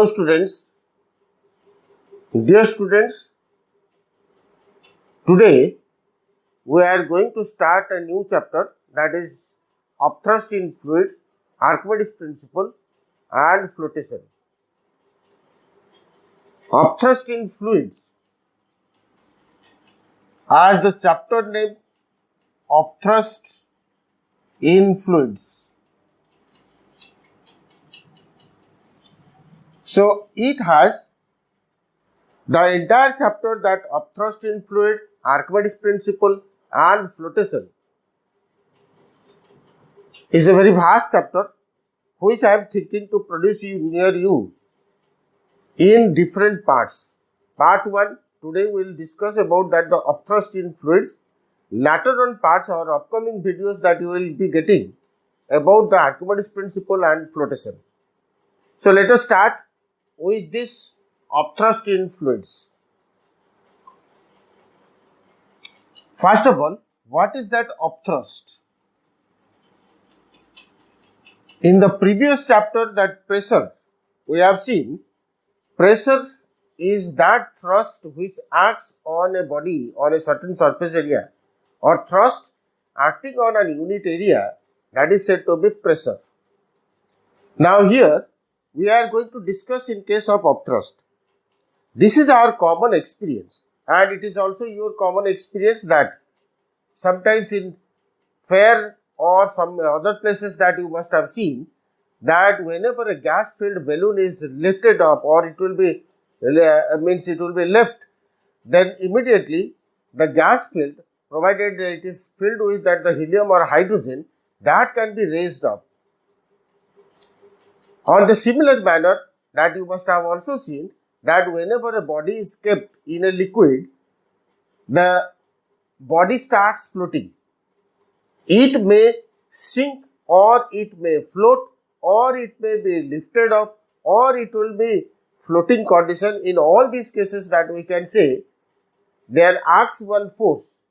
Hello students, dear students, today we are going to start a new chapter, that is upthrust in fluid, Archimedes principle and flotation. Upthrust in fluids, as the chapter name, upthrust in fluids. So it has the entire chapter, that upthrust in fluid, Archimedes principle and flotation, is a very vast chapter which I am thinking to produce near you in different parts. Part 1, today we will discuss about that the upthrust in fluids. Later on parts or upcoming videos that you will be getting about the Archimedes principle and flotation. So let us start with this upthrust in fluids. First of all, what is that upthrust? In the previous chapter, that pressure, we have seen pressure is that thrust which acts on a body on a certain surface area, or thrust acting on an unit area, that is said to be pressure. Now here we are going to discuss in case of upthrust. This is our common experience, and it is also your common experience that sometimes in fair or some other places that you must have seen, that whenever a gas filled balloon is lifted up, or it will be left, then immediately the gas filled, provided it is filled with that the helium or hydrogen, that can be raised up. On the similar manner, that you must have also seen that whenever a body is kept in a liquid, the body starts floating. It may sink, or it may float, or it may be lifted up, or it will be floating condition. In all these cases, that we can say there acts one force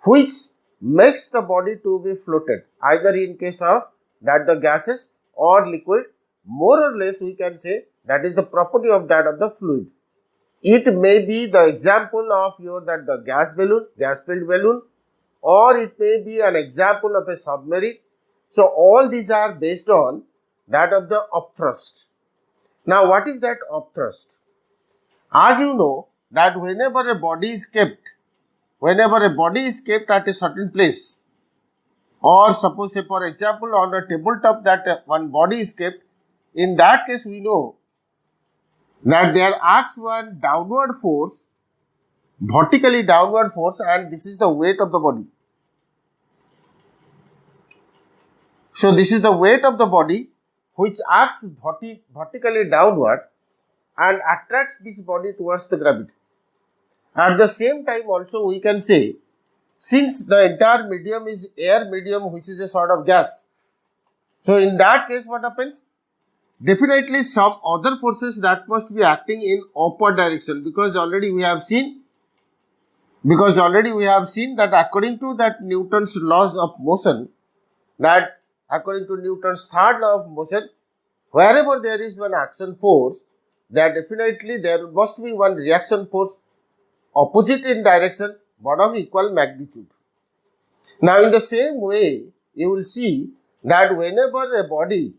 which makes the body to be floated, either in case of that the gases or liquid. More or less we can say that is the property of that of the fluid. It may be the example of your that the gas balloon, gas filled balloon, or it may be an example of a submarine. So all these are based on that of the upthrust. Now what is that upthrust? As you know that whenever a body is kept at a certain place, or suppose say for example on a tabletop that one body is kept, in that case we know that there acts one downward force, vertically downward force, and this is the weight of the body. So this is the weight of the body which acts vertically downward and attracts this body towards the gravity. At the same time also we can say, since the entire medium is air medium, which is a sort of gas, so in that case what happens? Definitely some other forces that must be acting in upward direction, because already we have seen that according to that Newton's laws of motion, that according to Newton's third law of motion, wherever there is one action force, there definitely there must be one reaction force opposite in direction but of equal magnitude. Now in the same way, you will see that whenever a body,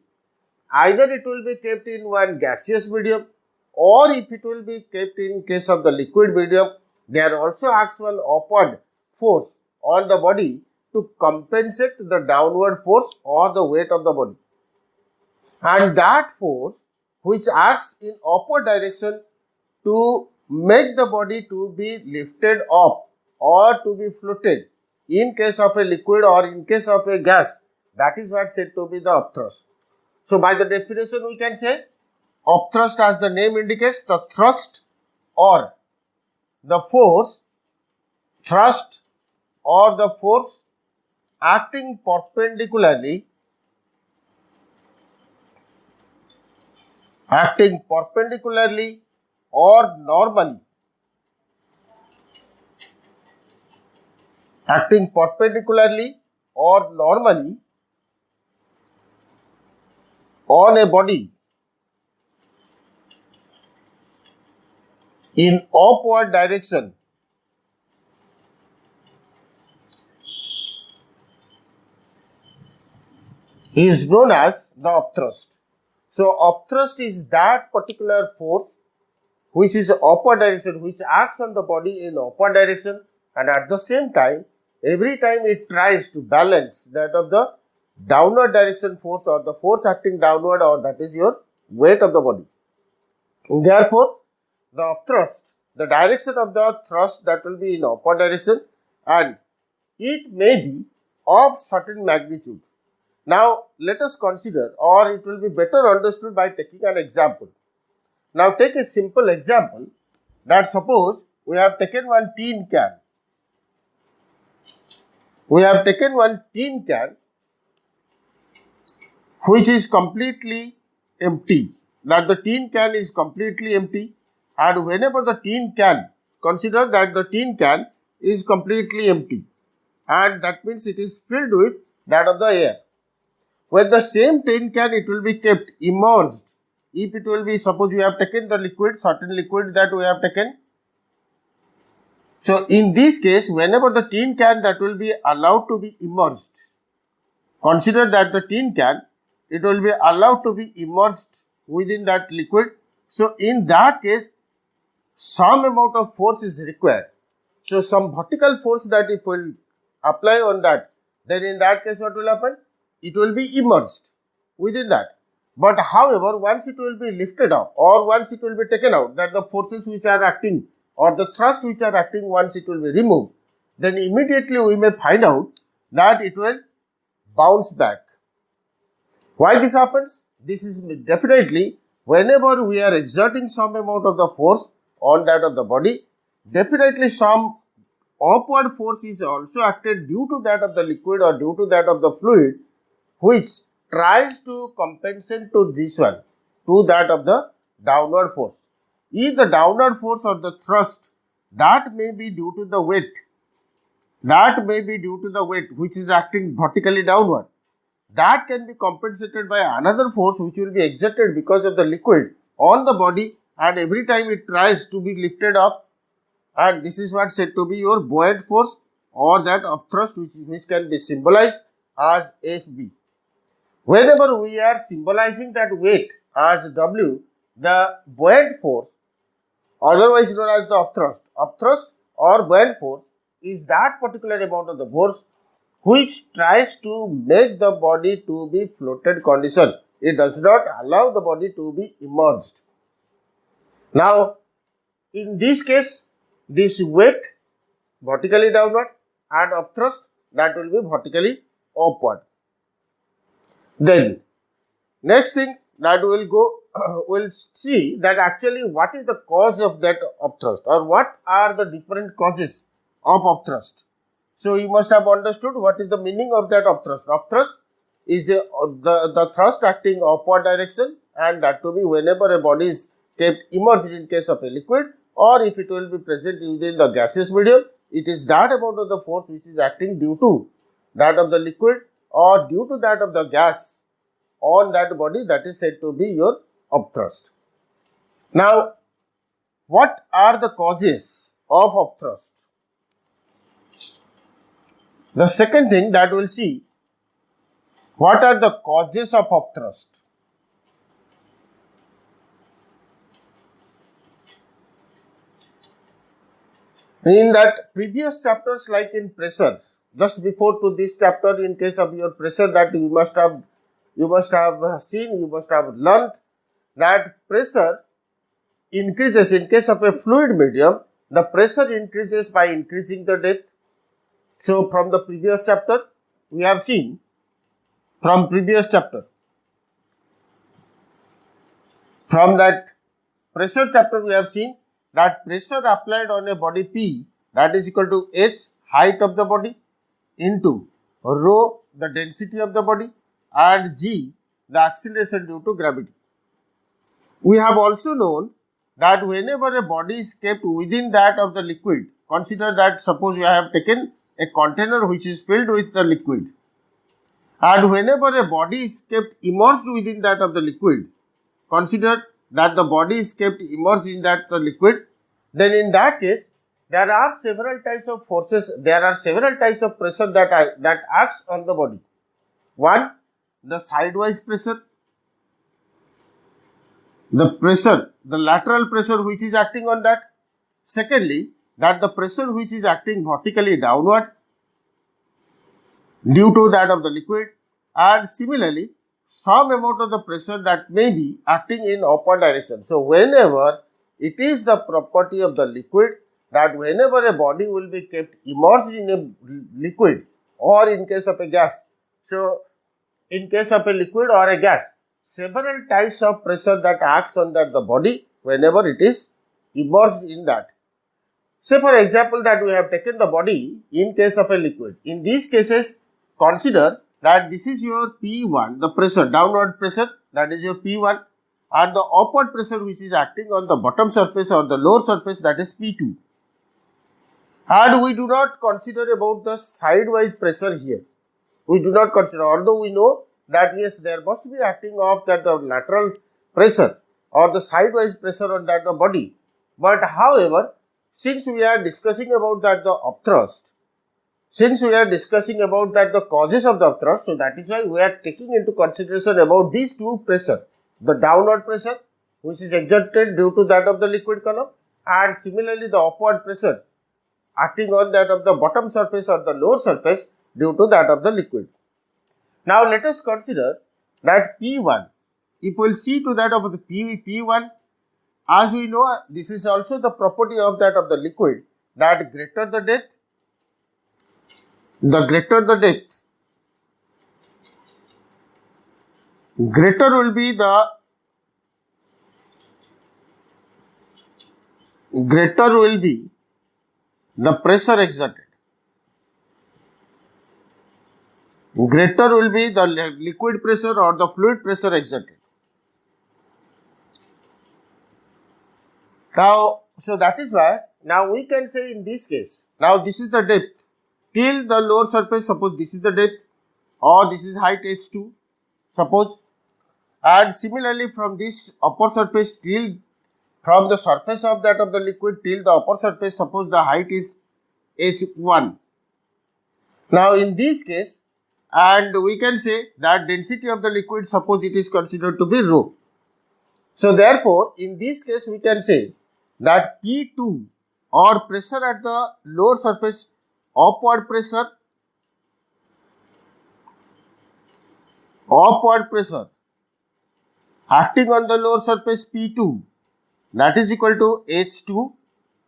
either it will be kept in one gaseous medium, or if it will be kept in case of the liquid medium, there also acts one upward force on the body to compensate the downward force or the weight of the body. And that force which acts in upward direction to make the body to be lifted up or to be floated in case of a liquid or in case of a gas, that is what said to be the upthrust. So by the definition we can say upthrust, as the name indicates, the thrust or the force, thrust or the force acting perpendicularly or normally, on a body in upward direction is known as the upthrust. So, upthrust is that particular force which is upward direction, which acts on the body in upward direction, and at the same time, every time it tries to balance that of the downward direction force or the force acting downward, or that is your weight of the body. Therefore, the upthrust, the direction of the thrust, that will be in upward direction, and it may be of certain magnitude. Now, let us consider, or it will be better understood by taking an example. Now, take a simple example that suppose we have taken one tin can. We have taken one tin can which is completely empty. That the tin can is completely empty, and whenever the tin can, consider that the tin can is completely empty, and that means it is filled with that of the air. With the same tin can, it will be kept immersed. If it will be, suppose you have taken the liquid, certain liquid that we have taken. So, in this case, whenever the tin can, that will be allowed to be immersed. Consider that the tin can, it will be allowed to be immersed within that liquid. So, in that case, some amount of force is required. So, some vertical force that it will apply on that, then in that case what will happen? It will be immersed within that. But however, once it will be lifted up or once it will be taken out, that the forces which are acting or the thrust which are acting, once it will be removed, then immediately we may find out that it will bounce back. Why this happens? This is definitely whenever we are exerting some amount of the force on that of the body, definitely some upward force is also acted due to that of the liquid or due to that of the fluid, which tries to compensate to this one, to that of the downward force. If the downward force or the thrust, that may be due to the weight, which is acting vertically downward, that can be compensated by another force which will be exerted because of the liquid on the body, and every time it tries to be lifted up, and this is what said to be your buoyant force or that upthrust, which can be symbolized as Fb. Whenever we are symbolizing that weight as W, the buoyant force, otherwise known as the upthrust or buoyant force, is that particular amount of the force which tries to make the body to be floated condition. It does not allow the body to be immersed. Now, in this case, this weight vertically downward and upthrust, that will be vertically upward. Then, next thing that we will see that actually what is the cause of that upthrust, or what are the different causes of upthrust. So, you must have understood what is the meaning of that upthrust. Upthrust is the thrust acting upward direction, and that to be whenever a body is kept immersed in case of a liquid, or if it will be present within the gaseous medium, it is that amount of the force which is acting due to that of the liquid or due to that of the gas on that body, that is said to be your upthrust. Now, what are the causes of upthrust? The second thing that we will see, what are the causes of upthrust? In that previous chapters, like in pressure, just before to this chapter, in case of your pressure, that you must have seen, you must have learnt that pressure increases in case of a fluid medium. The pressure increases by increasing the depth. So, from the previous chapter, we have seen from that pressure chapter, we have seen that pressure applied on a body P, that is equal to H, height of the body, into rho, the density of the body, and G, the acceleration due to gravity. We have also known that whenever a body is kept within that of the liquid, consider that suppose you have taken a container which is filled with the liquid, and whenever a body is kept immersed within that of the liquid, consider that the body is kept immersed in that the liquid, then in that case, there are several types of forces, there are several types of pressure that acts on the body. One, the sidewise pressure, the lateral pressure which is acting on that. Secondly, that the pressure which is acting vertically downward due to that of the liquid, and similarly, some amount of the pressure that may be acting in upward direction. So, whenever it is the property of the liquid that whenever a body will be kept immersed in a liquid or in case of a gas, so in case of a liquid or a gas, several types of pressure that acts on that the body whenever it is immersed in that. Say for example that we have taken the body in case of a liquid. In these cases, consider that this is your P1, the pressure, downward pressure, that is your P1, and the upward pressure which is acting on the bottom surface or the lower surface, that is P2. And we do not consider about the sidewise pressure here. We do not consider, although we know that yes, there must be acting of that the lateral pressure or the sidewise pressure on that the body. But however, since we are discussing about that the upthrust, since we are discussing about that the causes of the upthrust, so that is why we are taking into consideration about these two pressure, the downward pressure which is exerted due to that of the liquid column, and similarly the upward pressure acting on that of the bottom surface or the lower surface due to that of the liquid. Now let us consider that P1, if we will see to that of the P1, as we know, this is also the property of that of the liquid, that greater the depth, greater will be the pressure exerted. Greater will be the liquid pressure or the fluid pressure exerted. Now, so that is why now we can say in this case, now this is the depth till the lower surface, suppose this is the depth or this is height h2, suppose, and similarly from this upper surface till from the surface of that of the liquid till the upper surface, suppose the height is h1. Now in this case, and we can say that density of the liquid, suppose it is considered to be rho. So therefore, in this case we can say that P2 or pressure at the lower surface, upward pressure acting on the lower surface P2, that is equal to H2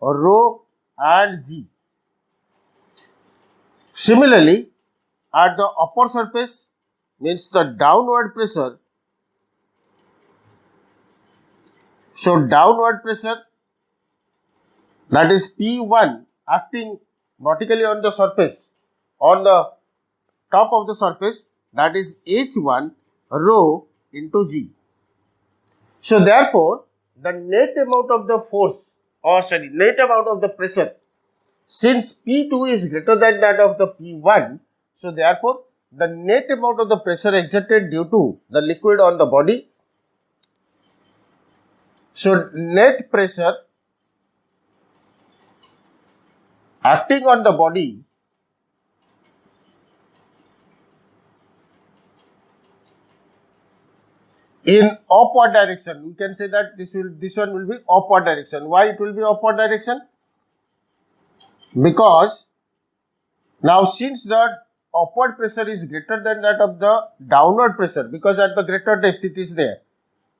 rho and G. Similarly, at the upper surface means the downward pressure. So downward pressure, that is P1 acting vertically on the surface, on the top of the surface, that is H1 rho into G. So therefore, the net amount of the force net amount of the pressure, since P2 is greater than that of the P1, so therefore, the net amount of the pressure exerted due to the liquid on the body, so net pressure acting on the body in upward direction, we can say that this one will be upward direction. Why it will be upward direction? Because now since the upward pressure is greater than that of the downward pressure, because at the greater depth it is there.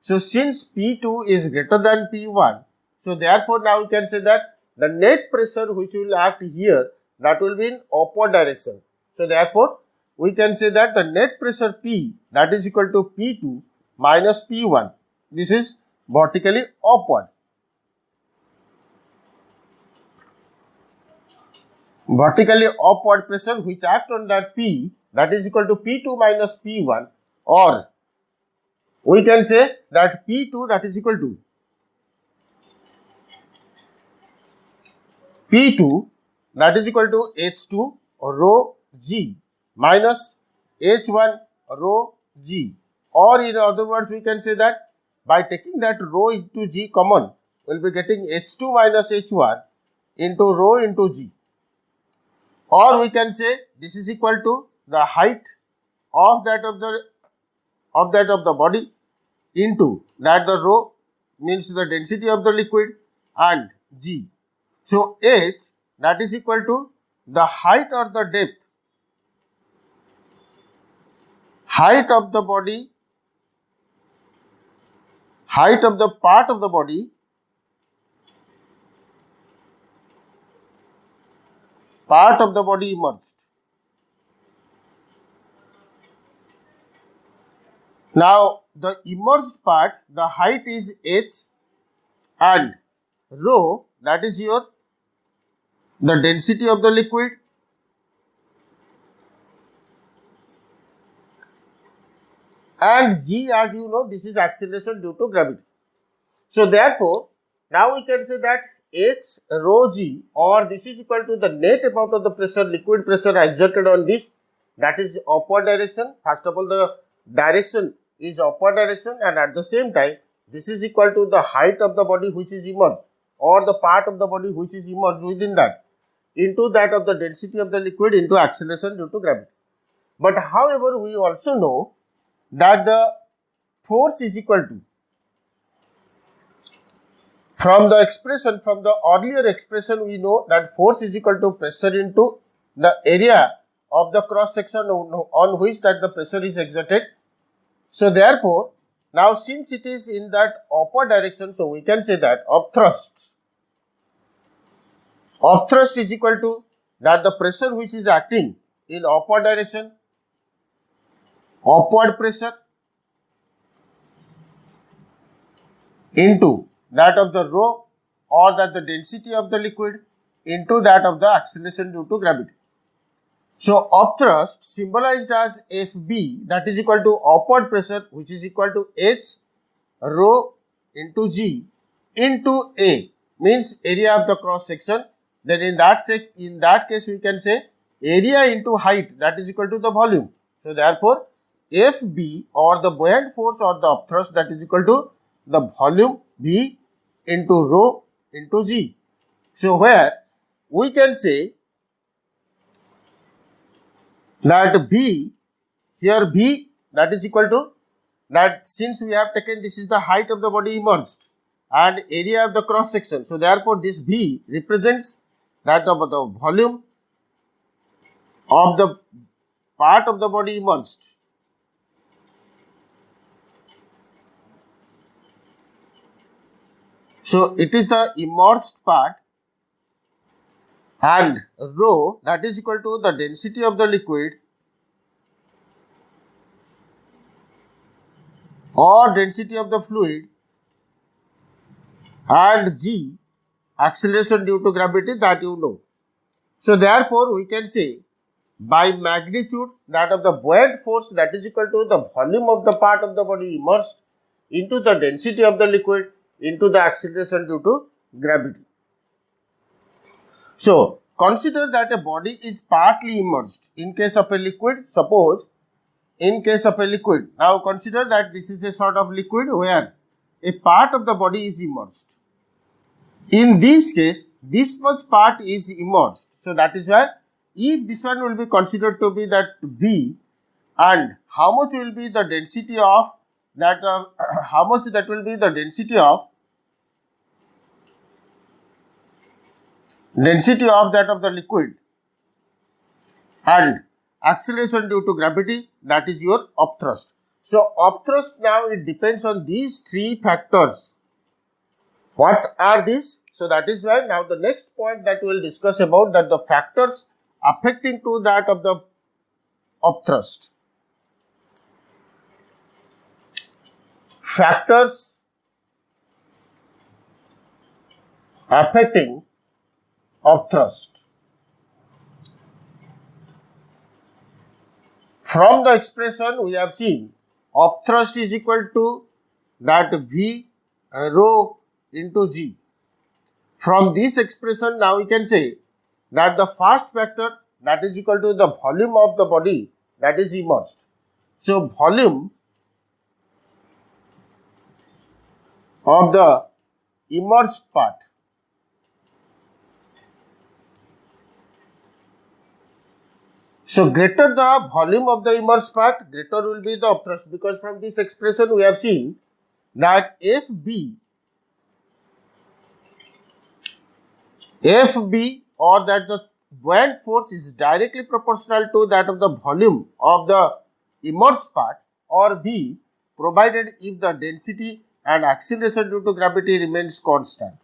So since P2 is greater than P1, so therefore now we can say that the net pressure which will act here, that will be in upward direction. So therefore we can say that the net pressure P, that is equal to P2 minus P1. This is vertically upward. Vertically upward pressure which act on that P, that is equal to P2 minus P1, or we can say that P2, that is equal to P2, that is equal to H2 rho G minus H1 rho G, or in other words we can say that by taking that rho into G common, will be getting H2 minus H1 into rho into G. Or we can say this is equal to the height of that of the body into that the rho means the density of the liquid and G. So H that is equal to the height or the depth, height of the body, height of the part of the body, immersed. Now the immersed part, the height is H and rho that is the density of the liquid and G, as you know, this is acceleration due to gravity. So therefore, now we can say that H rho G, or this is equal to the net amount of the pressure, liquid pressure exerted on this, that is upward direction. First of all, the direction is upward direction, and at the same time this is equal to the height of the body which is immersed, or the part of the body which is immersed within that, into that of the density of the liquid into acceleration due to gravity. But however, we also know that the force is equal to, from the earlier expression we know that force is equal to pressure into the area of the cross section on which that the pressure is exerted. So therefore, now since it is in that upward direction, so we can say that upthrust is equal to that the pressure which is acting in upward direction, upward pressure into that of the rho, or that the density of the liquid into that of the acceleration due to gravity. So upthrust symbolized as FB, that is equal to upward pressure, which is equal to H rho into G into A, means area of the cross section. Then in that case we can say area into height, that is equal to the volume. So therefore FB, or the buoyant force or the upthrust, that is equal to the volume V into rho into G. So where we can say that B, here B that is equal to that, since we have taken this is the height of the body immersed and area of the cross section. So therefore this B represents that of the volume of the part of the body immersed. So it is the immersed part, and rho that is equal to the density of the liquid or density of the fluid, and G acceleration due to gravity, that you know. So therefore we can say by magnitude that of the buoyant force, that is equal to the volume of the part of the body immersed into the density of the liquid into the acceleration due to gravity. So consider that a body is partly immersed in case of a liquid. Suppose in case of a liquid, now consider that this is a sort of liquid where a part of the body is immersed. In this case, this much part is immersed. So that is why if this one will be considered to be that V, and how much will be the density of that, how much that will be the density of that of the liquid, and acceleration due to gravity, that is your upthrust. So upthrust, now it depends on these three factors. What are these? So that is why now the next point that we will discuss about that the factors affecting to that of the upthrust. Factors affecting upthrust. From the expression we have seen upthrust is equal to that V rho into G. From this expression now we can say that the first factor, that is equal to the volume of the body that is immersed. So volume of the immersed part. So greater the volume of the immersed part, greater will be the upthrust, because from this expression we have seen that FB or that the buoyant force is directly proportional to that of the volume of the immersed part, or B, provided if the density and acceleration due to gravity remains constant.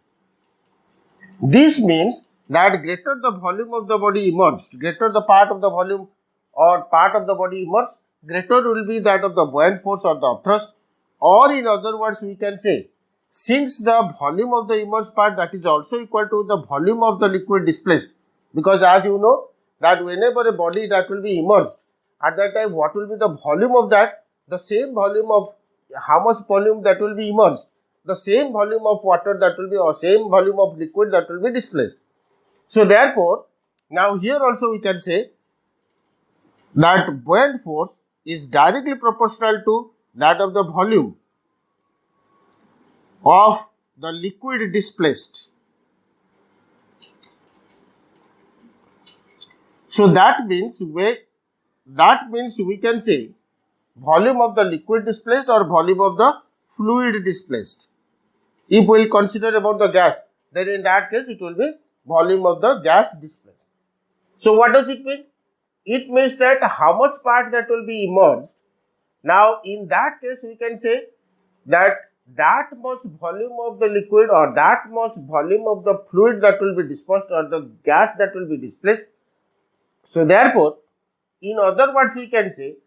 This means that greater the volume of the body immersed, greater the part of the volume or part of the body immersed, greater will be that of the buoyant force or the upthrust, or in other words we can say, since the volume of the immersed part that is also equal to the volume of the liquid displaced, because as you know that whenever a body that will be immersed, at that time what will be the volume of that? The same volume of how much volume that will be immersed, the same volume of water that will be, or same volume of liquid that will be displaced. So therefore, now here also we can say that buoyant force is directly proportional to that of the volume of the liquid displaced. So that means we can say volume of the liquid displaced or volume of the fluid displaced. If we will consider about the gas, then in that case it will be volume of the gas displaced. So what does it mean? It means that how much part that will be immersed. Now in that case we can say that much volume of the liquid or that much volume of the fluid that will be dispersed or the gas that will be displaced. So therefore, in other words we can say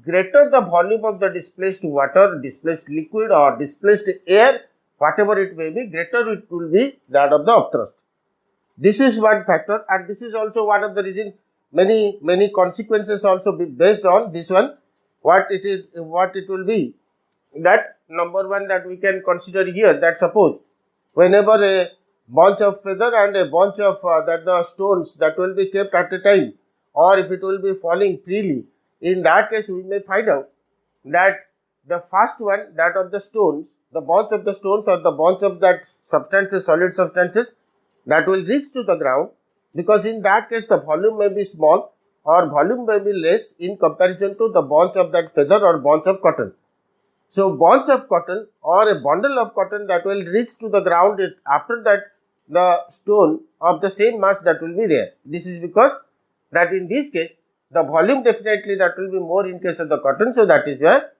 greater the volume of the displaced water, displaced liquid or displaced air, whatever it may be, greater it will be that of the upthrust. This is one factor, and this is also one of the reasons many consequences also be based on this one. What it will be, that number one that we can consider here, that suppose whenever a bunch of feather and a bunch of the stones that will be kept at a time, or if it will be falling freely, in that case we may find out that the first one, that of the stones, the bunch of the stones or the bunch of that substances, solid substances, that will reach to the ground, because in that case the volume may be small or volume may be less in comparison to the bunch of that feather or bunch of cotton. So bunch of cotton or a bundle of cotton that will reach to the ground, after that the stone of the same mass that will be there. This is because that in this case the volume definitely that will be more in case of the cotton. So that is where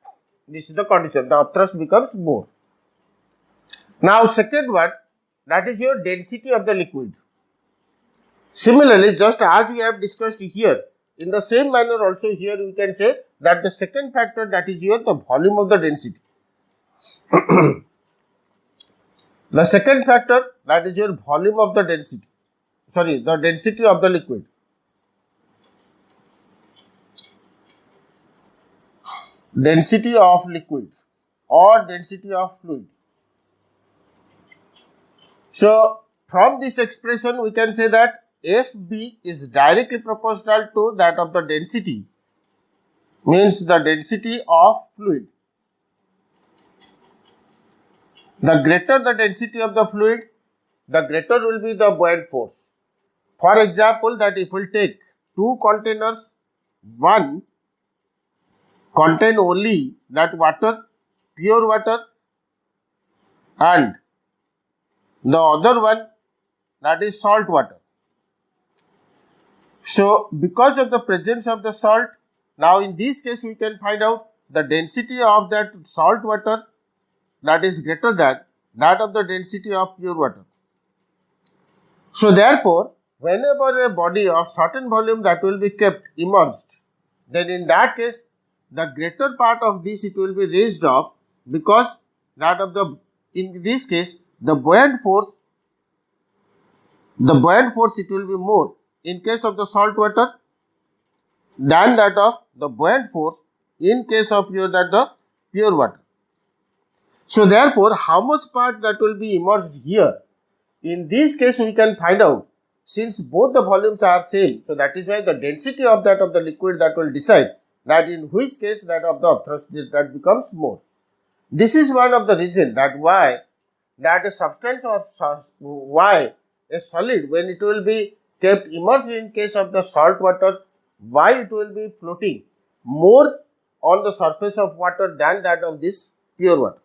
this is the condition, the upthrust becomes more. Now second one, that is your density of the liquid. Similarly, just as we have discussed here, in the same manner also here we can say that the second factor, that is your the volume of the density. The second factor, that is your volume of the density, the density of the liquid. Density of liquid or density of fluid. So from this expression we can say that FB is directly proportional to that of the density, means the density of fluid. The greater the density of the fluid, the greater will be the buoyant force. For example, that if we take two containers, one contain only that water, pure water, and the other one that is salt water. So because of the presence of the salt, now in this case we can find out the density of that salt water that is greater than that of the density of pure water. So therefore, whenever a body of certain volume that will be kept immersed, then in that case the greater part of this it will be raised up, because that of the, in this case the buoyant force it will be more in case of the salt water than that of the buoyant force in case of the pure water. So therefore, how much part that will be immersed here, in this case we can find out, since both the volumes are same. So that is why the density of that of the liquid that will decide that in which case that of the upthrust that becomes more. This is one of the reason that why that a substance or why a solid, when it will be kept immersed in case of the salt water, why it will be floating more on the surface of water than that of this pure water.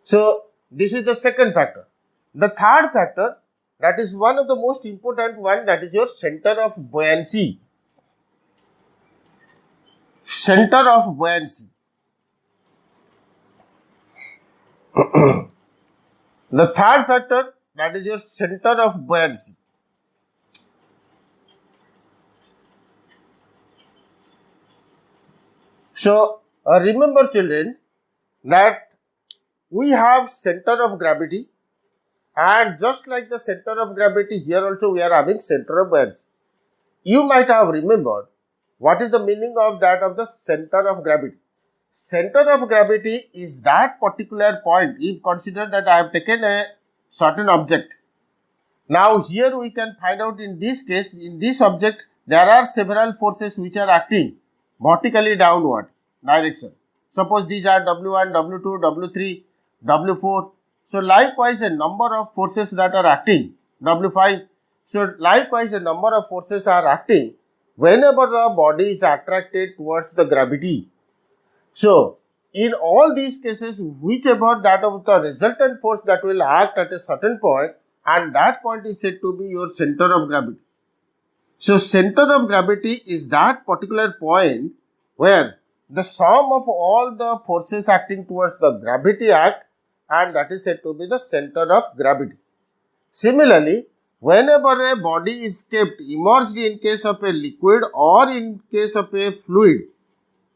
So, this is the second factor. The third factor, that is one of the most important one, that is your center of buoyancy. Center of buoyancy. The third factor, that is your center of buoyancy. So, remember children that we have center of gravity, and just like the center of gravity, here also we are having center of buoyancy. You might have remembered what is the meaning of that of the center of gravity. Center of gravity is that particular point. If consider that I have taken a certain object. Now here we can find out in this case, in this object, there are several forces which are acting vertically downward direction. Suppose these are W1, W2, W3, W4. So likewise a number of forces that are acting, W5. So likewise a number of forces are acting whenever the body is attracted towards the gravity. So in all these cases, whichever that of the resultant force that will act at a certain point, and that point is said to be your center of gravity. So center of gravity is that particular point where the sum of all the forces acting towards the gravity act, and that is said to be the center of gravity. Similarly, whenever a body is kept immersed in case of a liquid or in case of a fluid,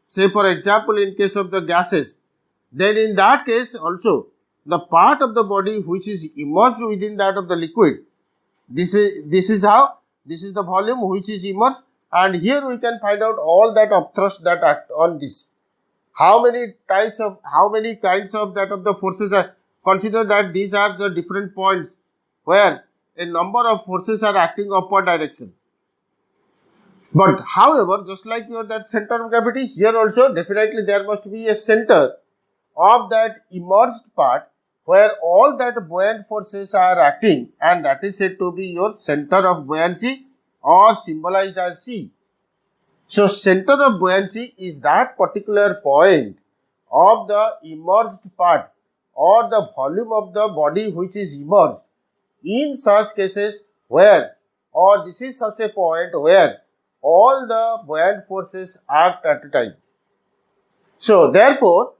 say for example in case of the gases, then in that case also the part of the body which is immersed within that of the liquid, this is the volume which is immersed, and here we can find out all that upthrust that act on this. How many kinds of that of the forces are, consider that these are the different points where a number of forces are acting upward direction. But however, just like your that center of gravity, here also definitely there must be a center of that immersed part where all that buoyant forces are acting, and that is said to be your center of buoyancy or symbolized as C. So center of buoyancy is that particular point of the immersed part or the volume of the body which is immersed. In such cases where, or this is such a point where all the buoyant forces act at a time. So therefore,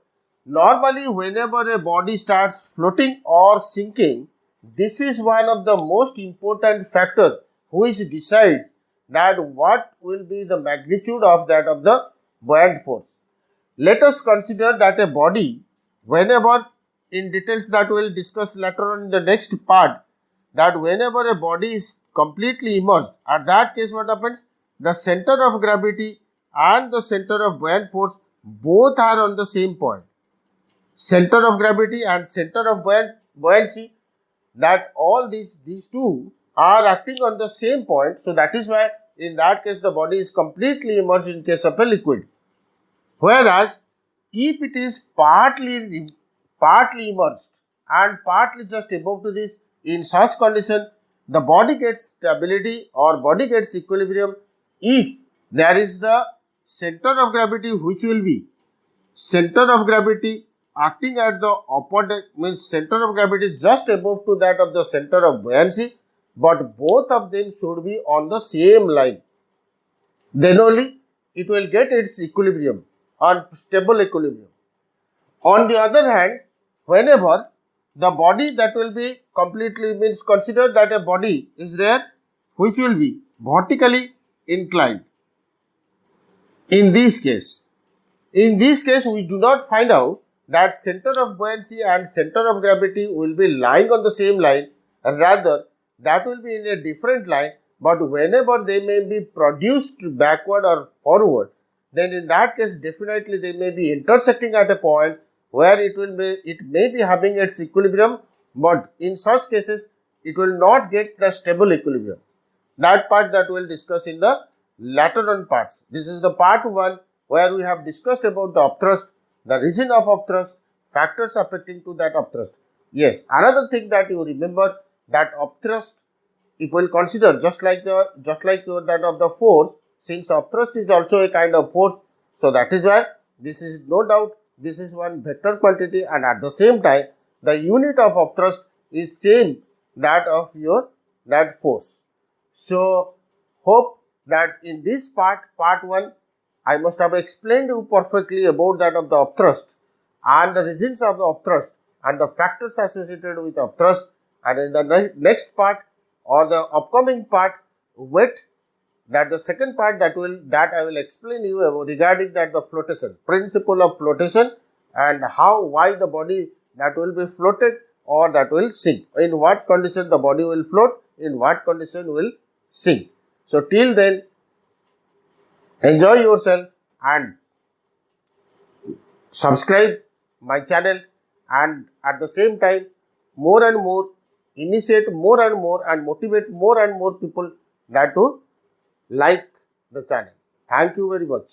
normally whenever a body starts floating or sinking, this is one of the most important factor which decides that what will be the magnitude of that of the buoyant force. Let us consider that a body, whenever, in details that we will discuss later on in the next part, that whenever a body is completely immersed, at that case what happens? The center of gravity and the center of buoyant force both are on the same point. Center of gravity and center of buoyancy, that all these two are acting on the same point. So that is why in that case the body is completely immersed in case of a liquid. Whereas if it is partly immersed and partly just above to this, in such condition the body gets stability or body gets equilibrium if there is the center of gravity which will be center of gravity acting at the opposite, means center of gravity just above to that of the center of buoyancy, but both of them should be on the same line. Then only it will get its equilibrium or stable equilibrium. On the other hand, whenever the body that will be completely, means consider that a body is there which will be vertically inclined. In this case we do not find out that center of buoyancy and center of gravity will be lying on the same line, rather that will be in a different line, but whenever they may be produced backward or forward, then in that case definitely they may be intersecting at a point where it may be having its equilibrium, but in such cases it will not get the stable equilibrium. That part that we will discuss in the later on parts. This is the part 1 where we have discussed about the upthrust, the reason of upthrust, factors affecting to that upthrust. Yes, another thing that you remember, that upthrust, if we will consider just like that of the force, since upthrust is also a kind of force, so that is why this is no doubt this is one vector quantity, and at the same time the unit of upthrust is same that of that force. So hope that in this part 1, I must have explained you perfectly about that of the upthrust and the reasons of the upthrust and the factors associated with upthrust, and in the next part or the upcoming part, wait that the second part that I will explain you about regarding that the flotation, principle of flotation, and why the body that will be floated or that will sink, in what condition the body will float, in what condition will sink. So till then, enjoy yourself and subscribe my channel, and at the same time more and more initiate more and more and motivate more and more people that to like the channel. Thank you very much.